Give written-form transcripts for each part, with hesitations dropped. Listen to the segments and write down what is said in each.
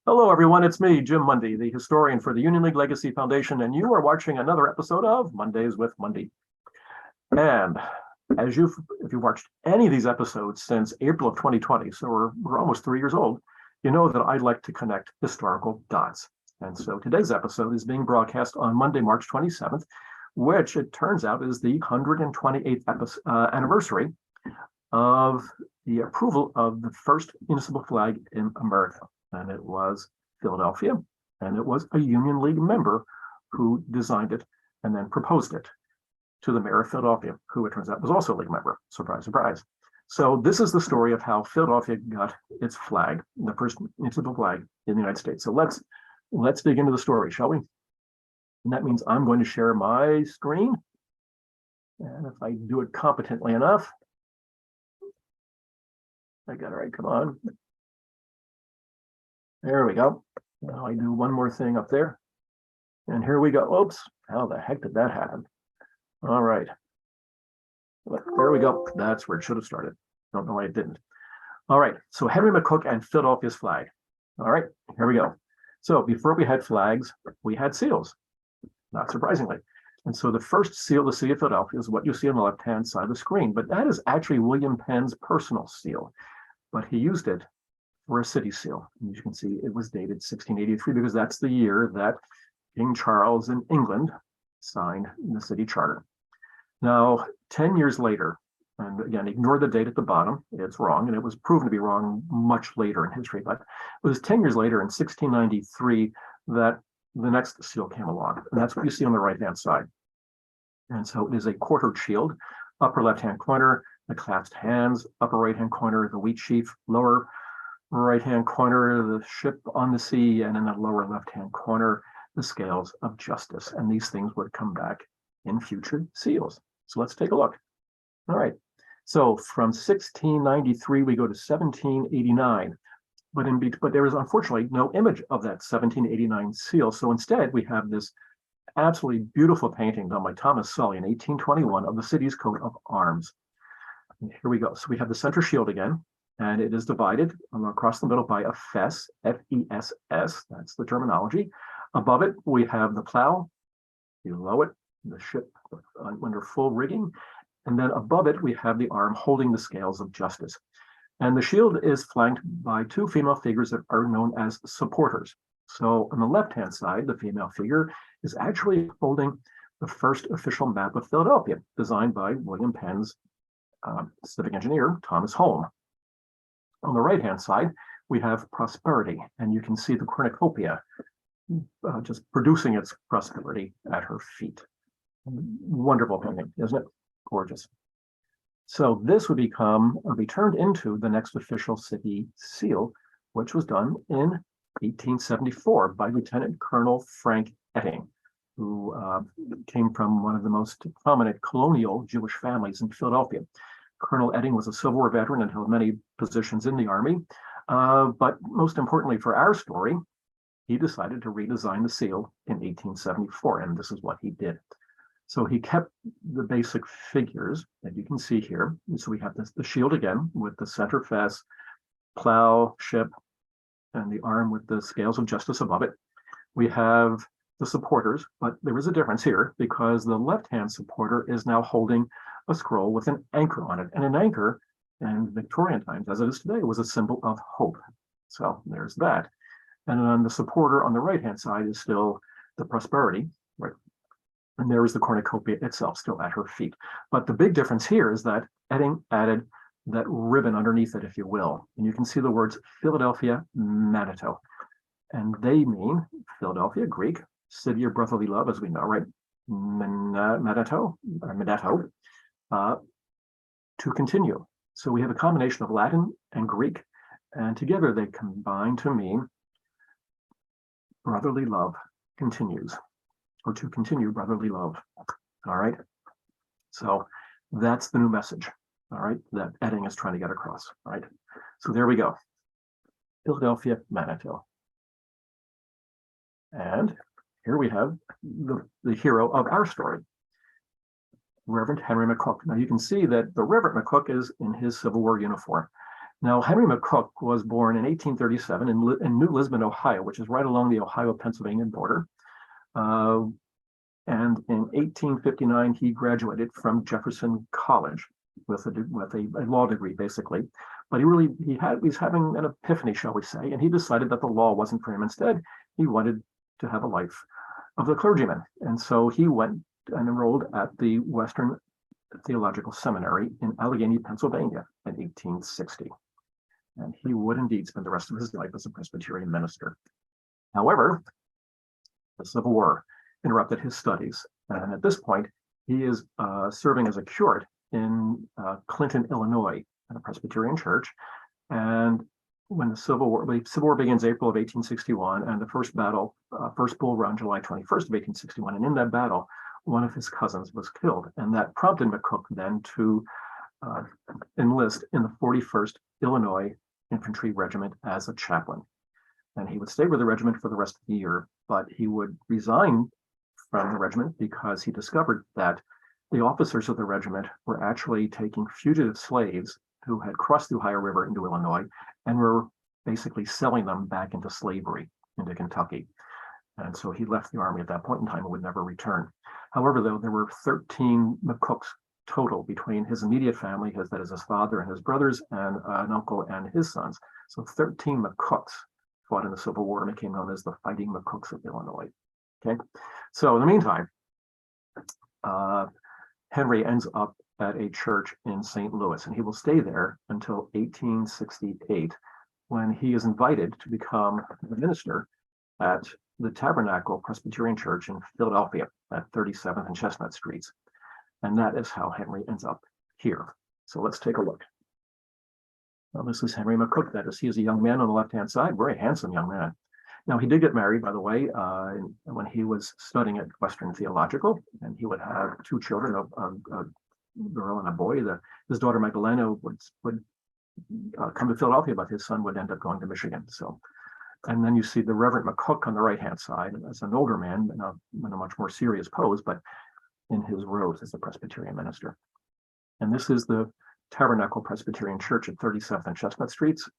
Hello, everyone. It's me, Jim Mundy, the historian for the Union League Legacy Foundation, and you are watching another episode of Mondays with Mundy. And if you've watched any of these episodes since April of 2020, so we're almost 3 years old, you know that I like to connect historical dots. And so today's episode is being broadcast on Monday, March 27th, which it turns out is the 128th anniversary of the approval of the first municipal flag in America. And it was Philadelphia, and it was a Union League member who designed it and then proposed it to the mayor of Philadelphia, who it turns out was also a League member. Surprise, surprise. So this is the story of how Philadelphia got its flag, the first municipal flag in the United States. So let's dig into the story, shall we? And that means I'm going to share my screen. And if I do it competently enough, I got it right, come on. There we go. Now I do one more thing up there. And here we go. Oops, how the heck did that happen? All right. There we go. That's where it should have started. Don't know why it didn't. All right, so Henry McCook and Philadelphia's flag. All right, here we go. So before we had flags, we had seals, not surprisingly. And so the first seal of the city of Philadelphia is what you see on the left-hand side of the screen, but that is actually William Penn's personal seal, but he used it for a city seal. And as you can see, it was dated 1683 because that's the year that King Charles in England signed the city charter. Now, 10 years later, and again, ignore the date at the bottom, it's wrong, and it was proven to be wrong much later in history, but it was 10 years later in 1693 that the next seal came along, and that's what you see on the right-hand side. And so it is a quartered shield, upper left-hand corner, the clasped hands, upper right-hand corner, the wheat sheaf, lower right-hand corner, the ship on the sea, and in the lower left-hand corner, the scales of justice. And these things would come back in future seals. So let's take a look. All right. So from 1693, we go to 1789. But there is unfortunately no image of that 1789 seal. So instead, we have this absolutely beautiful painting done by Thomas Sully in 1821 of the city's coat of arms. And here we go. So we have the center shield again, and it is divided across the middle by a fess, F-E-S-S, that's the terminology. Above it, we have the plow. Below it, the ship under full rigging. And then above it, we have the arm holding the scales of justice. And the shield is flanked by two female figures that are known as supporters. So on the left-hand side, the female figure is actually holding the first official map of Philadelphia, designed by William Penn's civic engineer, Thomas Holme. On the right-hand side, we have prosperity, and you can see the cornucopia just producing its prosperity at her feet. Wonderful painting, isn't it? Gorgeous. So this would be turned into the next official city seal, which was done in 1874 by Lieutenant Colonel Frank Etting, who came from one of the most prominent colonial Jewish families in Philadelphia. Colonel Etting was a Civil War veteran and held many positions in the Army. But most importantly for our story, he decided to redesign the seal in 1874, and this is what he did. So he kept the basic figures that you can see here. So we have the shield again with the center fess, plow, ship, and the arm with the scales of justice above it. We have the supporters, but there is a difference here because the left-hand supporter is now holding a scroll with an anchor on it. And an anchor in Victorian times, as it is today, was a symbol of hope. So there's that. And then the supporter on the right-hand side is still the prosperity, right? And there is the cornucopia itself still at her feet. But the big difference here is that Etting added that ribbon underneath it, if you will. And you can see the words Philadelphia, Manitou. And they mean Philadelphia, Greek, city of brotherly love, as we know, right? Manitou, to continue. So we have a combination of Latin and Greek, and together they combine to mean brotherly love continues, or to continue brotherly love. All right. So that's the new message, all right, that Etting is trying to get across. All right. So there we go. Philadelphia, Manitou. And here we have the hero of our story, Reverend Henry McCook. Now you can see that the Reverend McCook is in his Civil War uniform. Now, Henry McCook was born in 1837 in New Lisbon, Ohio, which is right along the Ohio-Pennsylvania border. And in 1859, he graduated from Jefferson College with a law degree, basically. But he's having an epiphany, shall we say, and he decided that the law wasn't for him. Instead, he wanted to have a life of the clergyman. And so he went and enrolled at the Western Theological Seminary in Allegheny, Pennsylvania in 1860. And he would indeed spend the rest of his life as a Presbyterian minister. However, the Civil War interrupted his studies. And at this point, he is serving as a curate in Clinton, Illinois, at a Presbyterian church. And when the Civil War begins April of 1861, and the first Bull Run, July 21st of 1861. And in that battle, one of his cousins was killed. And that prompted McCook then to enlist in the 41st Illinois Infantry Regiment as a chaplain. And he would stay with the regiment for the rest of the year, but he would resign from the regiment because he discovered that the officers of the regiment were actually taking fugitive slaves who had crossed the Ohio River into Illinois and were basically selling them back into slavery into Kentucky. And so he left the army at that point in time and would never return. However, though, there were 13 McCooks total between his immediate family, that is his father and his brothers and an uncle and his sons. So 13 McCooks fought in the Civil War and became known as the Fighting McCooks of Illinois. Okay, so in the meantime, Henry ends up at a church in St. Louis, and he will stay there until 1868, when he is invited to become the minister at the Tabernacle Presbyterian Church in Philadelphia at 37th and Chestnut Streets. And that is how Henry ends up here. So let's take a look. Well, this is Henry McCook. That is, he is a young man on the left-hand side, very handsome young man. Now, he did get married, by the way, when he was studying at Western Theological, and he would have two children, a girl and a boy. His daughter, Magdalena, would come to Philadelphia, but his son would end up going to Michigan. So, and then you see the Reverend McCook on the right-hand side as an older man in a much more serious pose, but in his robes as a Presbyterian minister. And this is the Tabernacle Presbyterian Church at 37th and Chestnut Streets,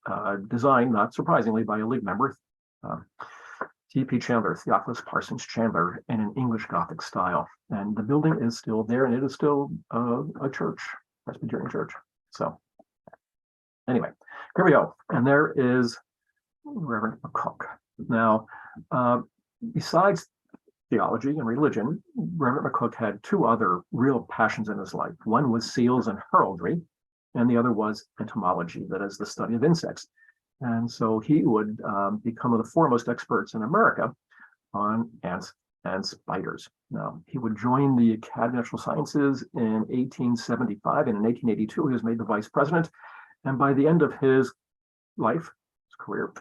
designed, not surprisingly, by a League member, T.P. Chandler, Theophilus Parsons Chandler, in an English Gothic style. And the building is still there, and it is still a church, Presbyterian church. So anyway, here we go. And there is Reverend McCook. Now, besides theology and religion, Reverend McCook had two other real passions in his life. One was seals and heraldry, and the other was entomology, that is the study of insects. And so he would become one of the foremost experts in America on ants and spiders. Now, he would join the Academy of Natural Sciences in 1875, and in 1882, he was made the vice president. And by the end of his life, his career,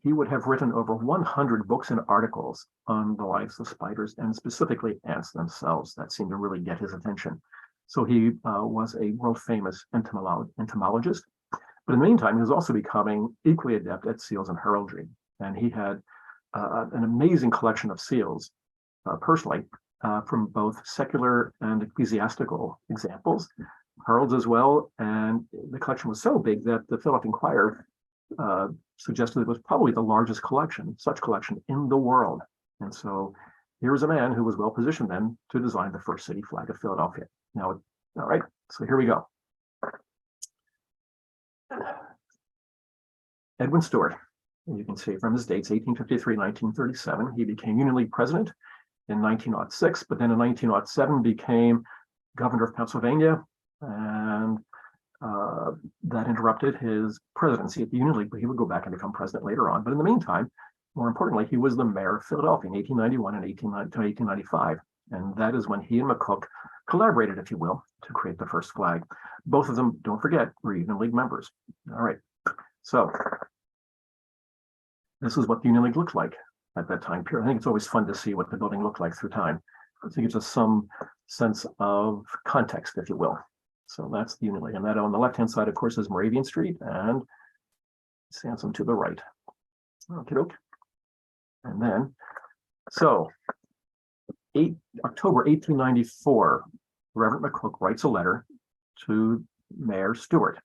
he would have written over 100 books and articles on the lives of spiders, and specifically ants themselves. That seemed to really get his attention. So he was a world-famous entomologist. But in the meantime, he was also becoming equally adept at seals and heraldry. And he had an amazing collection of seals, personally, from both secular and ecclesiastical examples, heralds as well. And the collection was so big that the Philadelphia Inquirer suggested it was probably the largest such collection in the world. And so here was a man who was well positioned then to design the first city flag of Philadelphia. Now, all right, so here we go. Edwin Stewart, you can see from his dates, 1853, 1937. He became Union League president in 1906, but then in 1907 became governor of Pennsylvania, and that interrupted his presidency at the Union League, but he would go back and become president later on. But in the meantime, more importantly, he was the mayor of Philadelphia in 1891 and 1895. And that is when he and McCook collaborated, if you will, to create the first flag. Both of them, don't forget, were Union League members. All right, so this is what the Union League looked like at that time period. I think it's always fun to see what the building looked like through time. I think it gives us some sense of context, if you will. So that's the Union League. And that on the left-hand side, of course, is Moravian Street and Sansom to the right. Okay, okay. And then, so October 1894, Reverend McCook writes a letter to Mayor Stewart.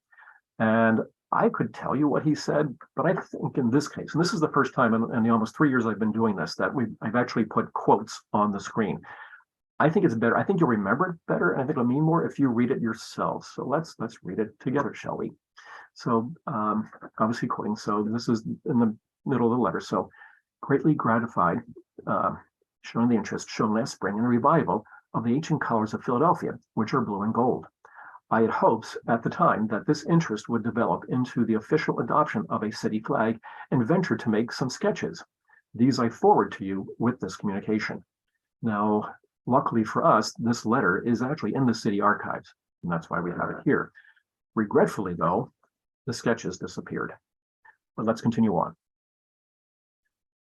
And I could tell you what he said, but I think in this case, and this is the first time in the almost 3 years I've been doing this, that I've actually put quotes on the screen. I think it's better. I think you'll remember it better, and I think it'll mean more if you read it yourself. So let's read it together, shall we? So obviously quoting. So this is in the middle of the letter. So greatly gratified, showing the interest shown last spring in the revival of the ancient colors of Philadelphia, which are blue and gold. I had hopes at the time that this interest would develop into the official adoption of a city flag and ventured to make some sketches. These I forward to you with this communication. Now, luckily for us, this letter is actually in the city archives, and that's why we have it here. Regretfully, though, the sketches disappeared. But let's continue on.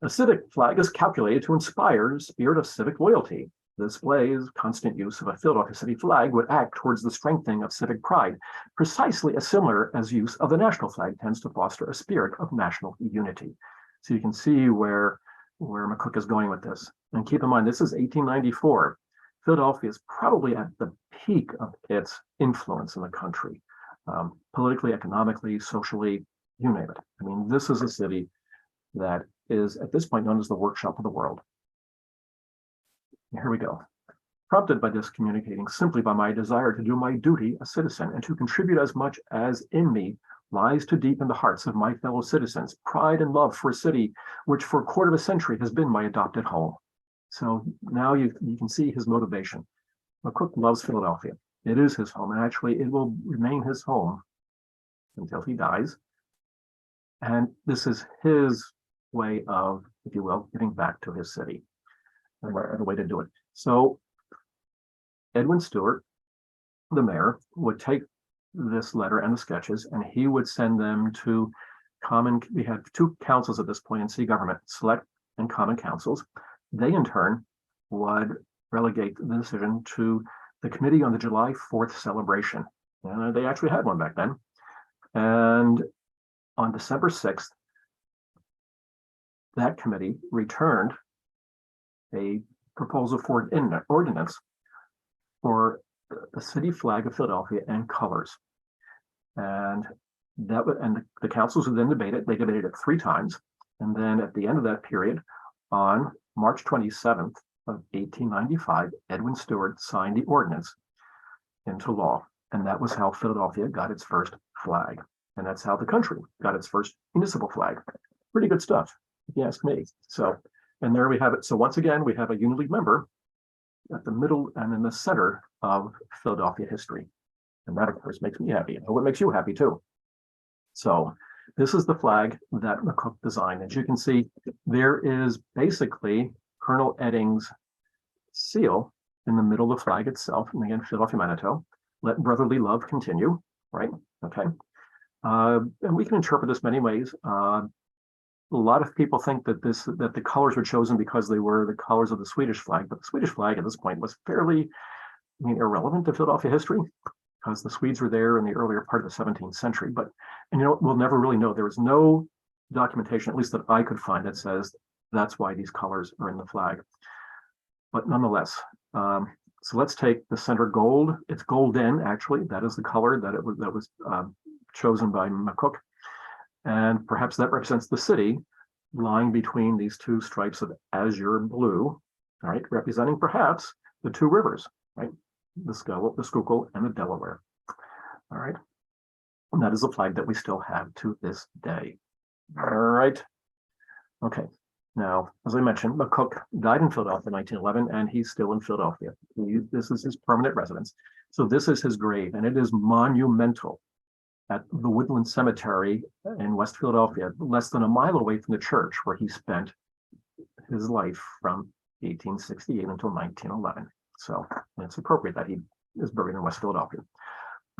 A civic flag is calculated to inspire a spirit of civic loyalty. The display's constant use of a Philadelphia city flag would act towards the strengthening of civic pride, precisely as similar as use of the national flag tends to foster a spirit of national unity. So you can see where McCook is going with this. And keep in mind, this is 1894. Philadelphia is probably at the peak of its influence in the country, politically, economically, socially, you name it. I mean, this is a city that is at this point known as the workshop of the world. Here we go. Prompted by this communicating simply by my desire to do my duty as citizen and to contribute as much as in me lies to deepen the hearts of my fellow citizens, pride and love for a city which for a quarter of a century has been my adopted home. So now you can see his motivation. McCook loves Philadelphia. It is his home, and actually it will remain his home until he dies. And this is his way of, if you will, giving back to his city. The way to do it. So Edwin Stewart, the mayor, would take this letter and the sketches, and he would send them to we had two councils at this point in city government, select and common councils. They in turn would relegate the decision to the committee on the July 4th celebration. They actually had one back then. And on December 6th, that committee returned a proposal for an ordinance for the city flag of Philadelphia and colors. And the councils would then debate it. They debated it 3 times. And then at the end of that period, on March 27th of 1895, Edwin Stewart signed the ordinance into law. And that was how Philadelphia got its first flag. And that's how the country got its first municipal flag. Pretty good stuff, if you ask me. So, and there we have it. So once again, we have a Unity member at the middle and in the center of Philadelphia history. And that, of course, makes me happy. I hope it makes you happy, too. So this is the flag that McCook designed. As you can see, there is basically Colonel Edding's seal in the middle of the flag itself. And again, Philadelphia Manitou. Let brotherly love continue, right? Okay. And we can interpret this many ways. A lot of people think that the colors were chosen because they were the colors of the Swedish flag, but the Swedish flag at this point was fairly, irrelevant to Philadelphia history because the Swedes were there in the earlier part of the 17th century. But, we'll never really know. There was no documentation, at least that I could find, that says that's why these colors are in the flag. But nonetheless, so let's take the center gold. It's golden, actually. That is the color that was chosen by McCook. And perhaps that represents the city lying between these two stripes of azure blue, all right, representing perhaps the two rivers, right? The Schuylkill and the Delaware. All right. And that is a flag that we still have to this day. All right. Okay. Now, as I mentioned, McCook died in Philadelphia in 1911, and he's still in Philadelphia. This is his permanent residence. So this is his grave, and it is monumental at the Woodland Cemetery in West Philadelphia, less than a mile away from the church where he spent his life from 1868 until 1911. So it's appropriate that he is buried in West Philadelphia.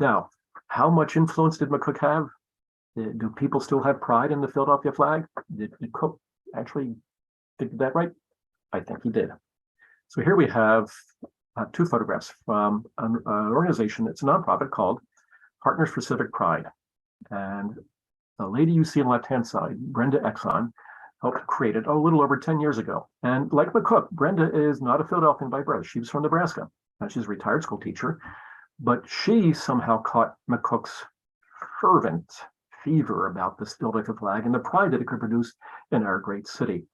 Now, how much influence did McCook have? Do people still have pride in the Philadelphia flag? Did Cook actually did that right? I think he did. So here we have 2 photographs from an organization. It's a nonprofit called Partners for Civic Pride. And the lady you see on the left-hand side, Brenda Exxon, helped create it a little over 10 years ago. And like McCook, Brenda is not a Philadelphian by birth. She was from Nebraska, and she's a retired school teacher. But she somehow caught McCook's fervent fever about this Philadelphia flag and the pride that it could produce in our great city.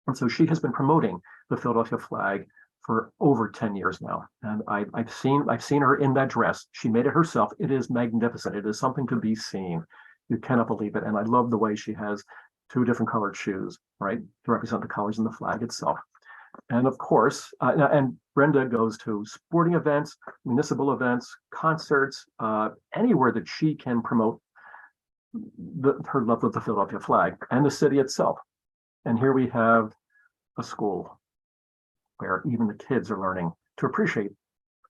And so she has been promoting the Philadelphia flag for over 10 years now. And I've seen her in that dress. She made it herself. It is magnificent. It is something to be seen. You cannot believe it. And I love the way she has two different colored shoes, right, to represent the colors in the flag itself. And of course, and Brenda goes to sporting events, municipal events, concerts, anywhere that she can promote her love of the Philadelphia flag and the city itself. And here we have a school where even the kids are learning to appreciate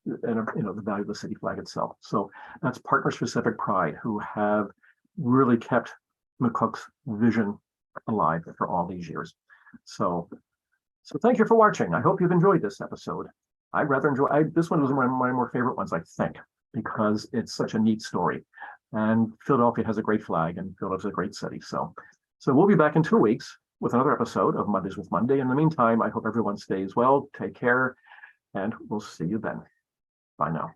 the value of the city flag itself. So that's Partners for Civic Pride, who have really kept McCook's vision alive for all these years. So thank you for watching. I hope you've enjoyed this episode. This one was one of my more favorite ones, I think, because it's such a neat story. And Philadelphia has a great flag, and Philadelphia is a great city. So we'll be back in 2 weeks with another episode of Mondays with Monday. In the meantime, I hope everyone stays well, take care, and we'll see you then. Bye now.